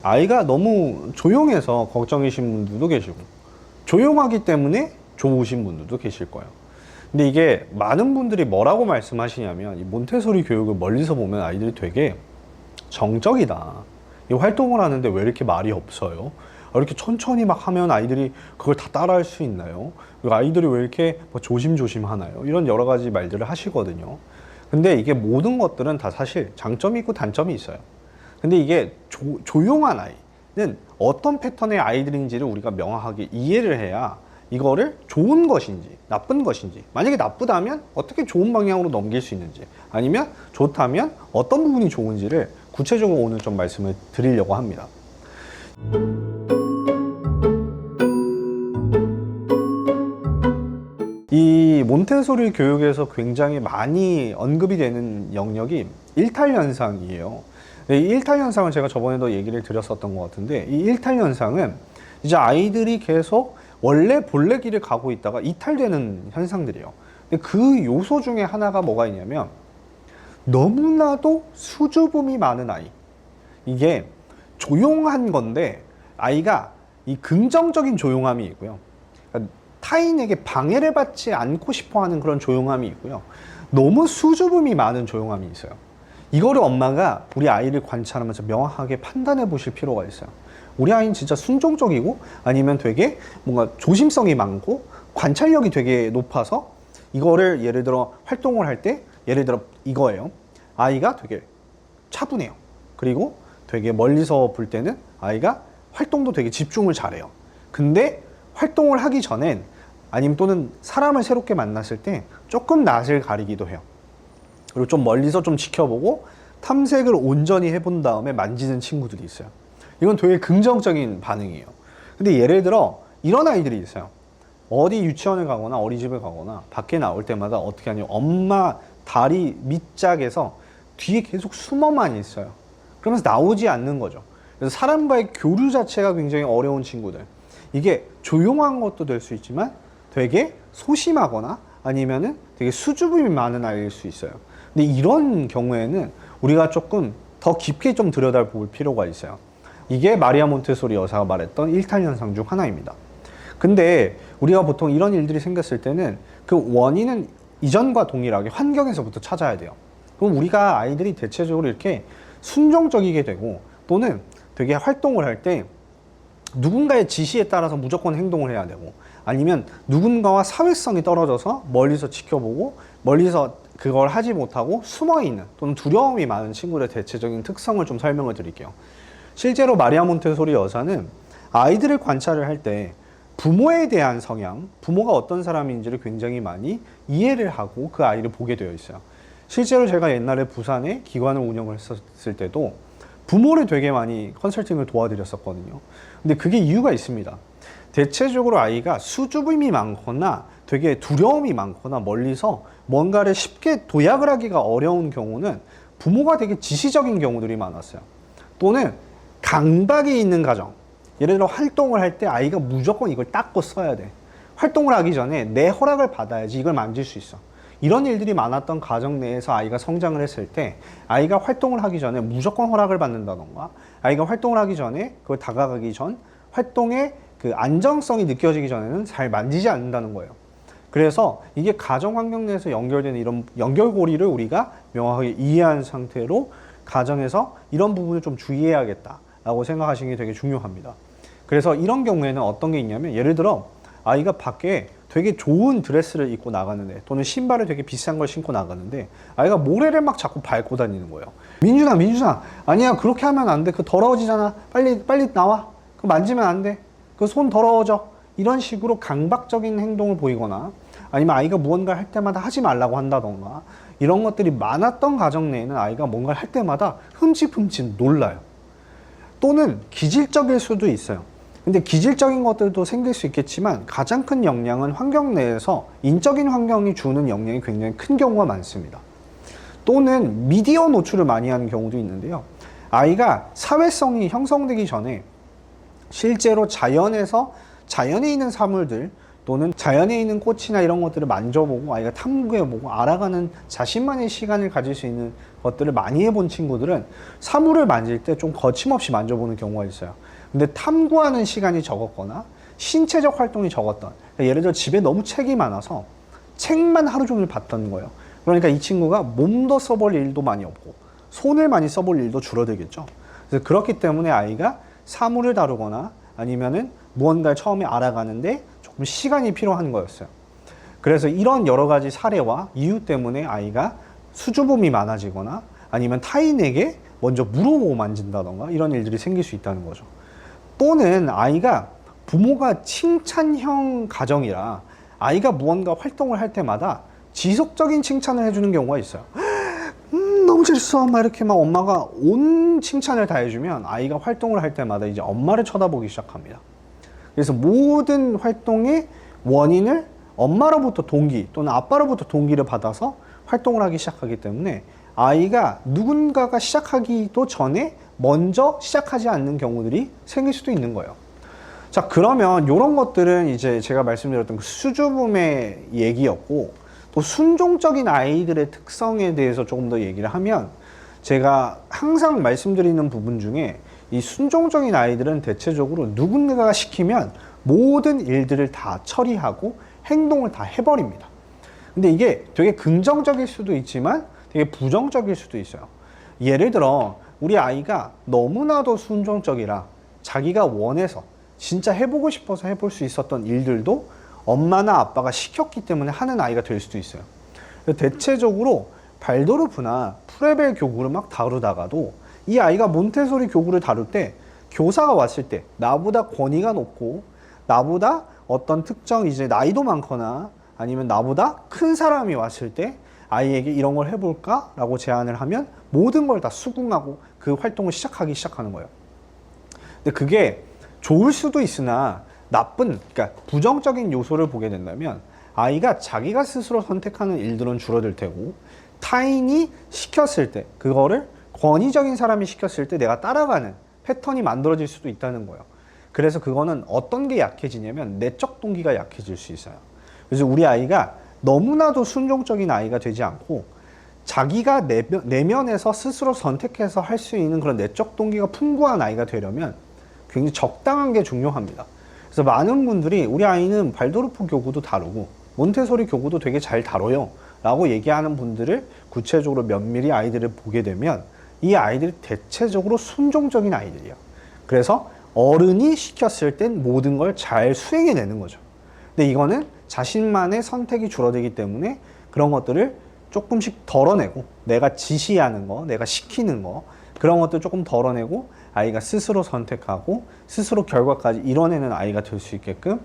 아이가 너무 조용해서 걱정이신 분들도 계시고, 조용하기 때문에 좋으신 분들도 계실 거예요. 근데 이게 많은 분들이 뭐라고 말씀하시냐면, 이 몬테소리 교육을 멀리서 보면 아이들이 되게 정적이다. 이 활동을 하는데 왜 이렇게 말이 없어요? 이렇게 천천히 막 하면 아이들이 그걸 다 따라할 수 있나요? 그리고 아이들이 왜 이렇게 조심조심 하나요? 이런 여러 가지 말들을 하시거든요. 근데 이게 모든 것들은 다 사실 장점이 있고 단점이 있어요. 근데 이게 조용한 아이는 어떤 패턴의 아이들인지를 우리가 명확하게 이해를 해야 이거를 좋은 것인지 나쁜 것인지, 만약에 나쁘다면 어떻게 좋은 방향으로 넘길 수 있는지, 아니면 좋다면 어떤 부분이 좋은지를 구체적으로 오늘 좀 말씀을 드리려고 합니다. 이 몬테소리 교육에서 굉장히 많이 언급이 되는 영역이 일탈현상이에요. 이 일탈현상은 제가 저번에도 얘기를 드렸었던 것 같은데, 이 일탈현상은 이제 아이들이 계속 원래 본래 길을 가고 있다가 이탈되는 현상들이에요. 근데 그 요소 중에 하나가 뭐가 있냐면, 너무나도 수줍음이 많은 아이. 이게 조용한 건데, 아이가 이 긍정적인 조용함이 있고요. 그러니까 타인에게 방해를 받지 않고 싶어 하는 그런 조용함이 있고요. 너무 수줍음이 많은 조용함이 있어요. 이거를 엄마가 우리 아이를 관찰하면서 명확하게 판단해 보실 필요가 있어요. 우리 아이는 진짜 순종적이고, 아니면 되게 뭔가 조심성이 많고 관찰력이 되게 높아서 이거를 예를 들어 활동을 할 때, 예를 들어 이거예요. 아이가 되게 차분해요. 그리고 되게 멀리서 볼 때는 아이가 활동도 되게 집중을 잘해요. 근데 활동을 하기 전엔, 아니면 또는 사람을 새롭게 만났을 때 조금 낯을 가리기도 해요. 그리고 좀 멀리서 좀 지켜보고 탐색을 온전히 해본 다음에 만지는 친구들이 있어요. 이건 되게 긍정적인 반응이에요. 근데 예를 들어 이런 아이들이 있어요. 어디 유치원을 가거나 어린이집을 가거나 밖에 나올 때마다 어떻게 하냐면, 엄마 다리 밑짝에서 뒤에 계속 숨어만 있어요. 그러면서 나오지 않는 거죠. 그래서 사람과의 교류 자체가 굉장히 어려운 친구들. 이게 조용한 것도 될 수 있지만 되게 소심하거나 아니면은 되게 수줍음이 많은 아이일 수 있어요. 근데 이런 경우에는 우리가 조금 더 깊게 좀 들여다볼 필요가 있어요. 이게 마리아 몬테소리 여사가 말했던 일탈현상 중 하나입니다. 근데 우리가 보통 이런 일들이 생겼을 때는 그 원인은 이전과 동일하게 환경에서부터 찾아야 돼요. 그럼 우리가 아이들이 대체적으로 이렇게 순종적이게 되고, 또는 되게 활동을 할 때 누군가의 지시에 따라서 무조건 행동을 해야 되고, 아니면 누군가와 사회성이 떨어져서 멀리서 지켜보고 멀리서 그걸 하지 못하고 숨어있는, 또는 두려움이 많은 친구들의 대체적인 특성을 좀 설명을 드릴게요. 실제로 마리아 몬테소리 여사는 아이들을 관찰을 할 때 부모에 대한 성향, 부모가 어떤 사람인지를 굉장히 많이 이해를 하고 그 아이를 보게 되어 있어요. 실제로 제가 옛날에 부산에 기관을 운영을 했었을 때도 부모를 되게 많이 컨설팅을 도와드렸었거든요. 근데 그게 이유가 있습니다. 대체적으로 아이가 수줍음이 많거나 되게 두려움이 많거나 멀리서 뭔가를 쉽게 도약을 하기가 어려운 경우는 부모가 되게 지시적인 경우들이 많았어요. 또는 강박이 있는 가정. 예를 들어 활동을 할 때 아이가 무조건 이걸 닦고 써야 돼. 활동을 하기 전에 내 허락을 받아야지 이걸 만질 수 있어. 이런 일들이 많았던 가정 내에서 아이가 성장을 했을 때, 아이가 활동을 하기 전에 무조건 허락을 받는다던가, 아이가 활동을 하기 전에 그걸 다가가기 전 활동의 그 안정성이 느껴지기 전에는 잘 만지지 않는다는 거예요. 그래서 이게 가정 환경 내에서 연결되는 이런 연결고리를 우리가 명확하게 이해한 상태로 가정에서 이런 부분을 좀 주의해야겠다라고 생각하시는 게 되게 중요합니다. 그래서 이런 경우에는 어떤 게 있냐면, 예를 들어 아이가 밖에 되게 좋은 드레스를 입고 나가는데, 또는 신발을 되게 비싼 걸 신고 나가는데 아이가 모래를 막 자꾸 밟고 다니는 거예요. 민준아, 아니야, 그렇게 하면 안 돼. 그거 더러워지잖아. 빨리 나와. 그거 만지면 안 돼. 그 손 더러워져. 이런 식으로 강박적인 행동을 보이거나, 아니면 아이가 무언가를 할 때마다 하지 말라고 한다던가, 이런 것들이 많았던 가정 내에는 아이가 뭔가를 할 때마다 흠칫흠칫 놀라요. 또는 기질적일 수도 있어요. 근데 기질적인 것들도 생길 수 있겠지만, 가장 큰 영향은 환경 내에서 인적인 환경이 주는 영향이 굉장히 큰 경우가 많습니다. 또는 미디어 노출을 많이 하는 경우도 있는데요. 아이가 사회성이 형성되기 전에 실제로 자연에 있는 사물들, 또는 자연에 있는 꽃이나 이런 것들을 만져보고 아이가 탐구해보고 알아가는 자신만의 시간을 가질 수 있는 것들을 많이 해본 친구들은 사물을 만질 때 좀 거침없이 만져보는 경우가 있어요. 근데 탐구하는 시간이 적었거나 신체적 활동이 적었던, 그러니까 예를 들어 집에 너무 책이 많아서 책만 하루 종일 봤던 거예요. 그러니까 이 친구가 몸도 써볼 일도 많이 없고 손을 많이 써볼 일도 줄어들겠죠. 그래서 그렇기 때문에 아이가 사물을 다루거나 아니면은 무언가를 처음에 알아가는데 조금 시간이 필요한 거였어요. 그래서 이런 여러 가지 사례와 이유 때문에 아이가 수줍음이 많아지거나 아니면 타인에게 먼저 물어보고 만진다던가 이런 일들이 생길 수 있다는 거죠. 또는 아이가 부모가 칭찬형 가정이라 아이가 무언가 활동을 할 때마다 지속적인 칭찬을 해주는 경우가 있어요. 너무 잘했어. 막 이렇게 막 엄마가 온 칭찬을 다 해주면 아이가 활동을 할 때마다 이제 엄마를 쳐다보기 시작합니다. 그래서 모든 활동의 원인을 엄마로부터 동기 또는 아빠로부터 동기를 받아서 활동을 하기 시작하기 때문에 아이가 누군가가 시작하기도 전에 먼저 시작하지 않는 경우들이 생길 수도 있는 거예요. 자, 그러면 이런 것들은 이제 제가 말씀드렸던 그 수줍음의 얘기였고, 또 순종적인 아이들의 특성에 대해서 조금 더 얘기를 하면, 제가 항상 말씀드리는 부분 중에 이 순종적인 아이들은 대체적으로 누군가가 시키면 모든 일들을 다 처리하고 행동을 다 해버립니다. 근데 이게 되게 긍정적일 수도 있지만 되게 부정적일 수도 있어요. 예를 들어 우리 아이가 너무나도 순종적이라 자기가 원해서 진짜 해보고 싶어서 해볼 수 있었던 일들도 엄마나 아빠가 시켰기 때문에 하는 아이가 될 수도 있어요. 대체적으로 발도르프나 프레벨 교구를 막 다루다가도 이 아이가 몬테소리 교구를 다룰 때 교사가 왔을 때 나보다 권위가 높고 나보다 어떤 특정 이제 나이도 많거나 아니면 나보다 큰 사람이 왔을 때 아이에게 이런 걸 해볼까? 라고 제안을 하면 모든 걸 다 수긍하고 그 활동을 시작하기 시작하는 거예요. 근데 그게 좋을 수도 있으나 나쁜, 그러니까 부정적인 요소를 보게 된다면 아이가 자기가 스스로 선택하는 일들은 줄어들 테고 타인이 시켰을 때 그거를 권위적인 사람이 시켰을 때 내가 따라가는 패턴이 만들어질 수도 있다는 거예요. 그래서 그거는 어떤 게 약해지냐면 내적 동기가 약해질 수 있어요. 그래서 우리 아이가 너무나도 순종적인 아이가 되지 않고 자기가 내면에서 스스로 선택해서 할 수 있는 그런 내적 동기가 풍부한 아이가 되려면 굉장히 적당한 게 중요합니다. 그래서 많은 분들이 우리 아이는 발도르프 교구도 다루고 몬테소리 교구도 되게 잘 다뤄요 라고 얘기하는 분들을 구체적으로 면밀히 아이들을 보게 되면 이 아이들이 대체적으로 순종적인 아이들이에요. 그래서 어른이 시켰을 땐 모든 걸 잘 수행해내는 거죠. 근데 이거는 자신만의 선택이 줄어들기 때문에 그런 것들을 조금씩 덜어내고 내가 지시하는 거, 내가 시키는 거 그런 것들 조금 덜어내고 아이가 스스로 선택하고 스스로 결과까지 이뤄내는 아이가 될 수 있게끔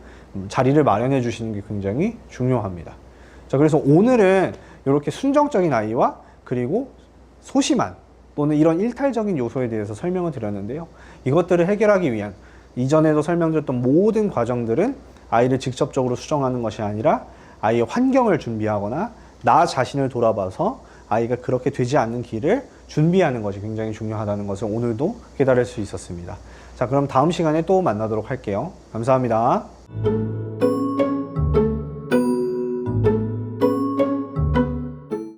자리를 마련해 주시는 게 굉장히 중요합니다. 자, 그래서 오늘은 이렇게 순정적인 아이와 그리고 소심한 또는 이런 일탈적인 요소에 대해서 설명을 드렸는데요. 이것들을 해결하기 위한 이전에도 설명드렸던 모든 과정들은 아이를 직접적으로 수정하는 것이 아니라 아이의 환경을 준비하거나 나 자신을 돌아봐서 아이가 그렇게 되지 않는 길을 준비하는 것이 굉장히 중요하다는 것을 오늘도 깨달을 수 있었습니다. 자, 그럼 다음 시간에 또 만나도록 할게요. 감사합니다.